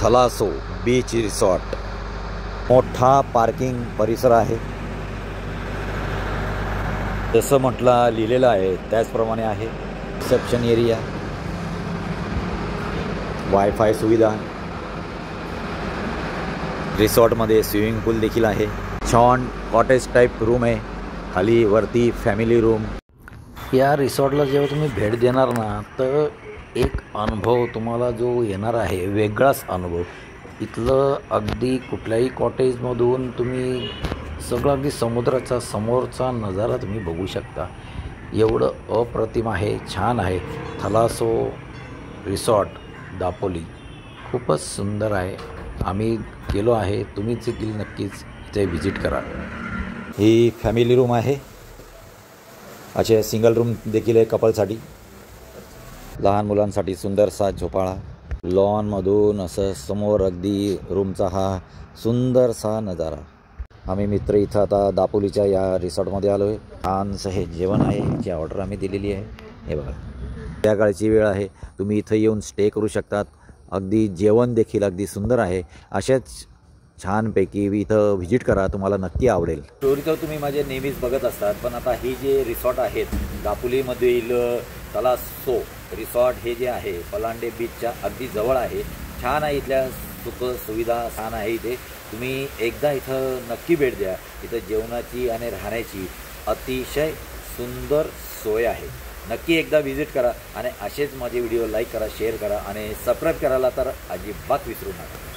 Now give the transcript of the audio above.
थलासो beach resort मोठा parking परिसर आहे। जसं म्हटलं लिहिलेलं आहे त्याचप्रमाणे आहे। रिसेप्शन एरिया, वायफाय सुविधा, रिसॉर्टमध्ये स्विमिंग पूल देखील आहे। छान कॉटेज टाईप रूम आहे, खाली वरती फॅमिली रूम। या रिसॉर्टला जेव्हा तुम्ही भेट देणार ना तर एक अनुभव तुम्हाला जो येणार आहे, वेगळाच अनुभव। इथलं अगदी कुठल्याही कॉटेजमधून तुम्ही सगळं अगदी समुद्राचा समोरचा नजारा तुम्ही बघू शकता। एवढं अप्रतिम आहे, छान आहे। थलासो रिसॉर्ट दापोली खूपच सुंदर आहे। आम्ही गेलो आहे, तुम्ही देखील नक्कीच इथे व्हिजिट करा। ही फॅमिली रूम आहे, असे सिंगल रूम देखील आहे कपलसाठी। लहान मुलांसाठी सुंदरसा झोपाळा, लॉनमधून असं समोर अगदी रूमचा हा सुंदरसा नजारा। आम्ही मित्र इथं आता दापोलीच्या या रिसॉर्टमध्ये आलो आहे। छानसं हे जेवण आहे, जी ऑर्डर आम्ही दिलेली आहे। हे बघा, संध्याकाळची वेळ आहे, तुम्ही इथं येऊन स्टे करू शकतात। अगदी जेवण देखील अगदी सुंदर आहे। अशाच छानपैकी इथं व्हिजिट करा, तुम्हाला नक्की आवडेल। स्टोरी तर तुम्ही माझे नेहमीच बघत असतात, पण आता ही जे रिसॉर्ट आहेत दापोलीमधील थलासो रिसॉर्ट हे जे आहे पलांडे बीचच्या अगदी जवळ आहे। छान आहे, इथल्या सुख सुविधा छान आहे। इथे तुम्ही एकदा इथं नक्की भेट द्या। इथं जेवणाची आणि राहण्याची अतिशय सुंदर सोय आहे। नक्की एकदा व्हिजिट करा आणि असेच माझे व्हिडिओ लाईक करा, शेअर करा आणि सबस्क्राईब करायला तर अजिबात विसरू नका।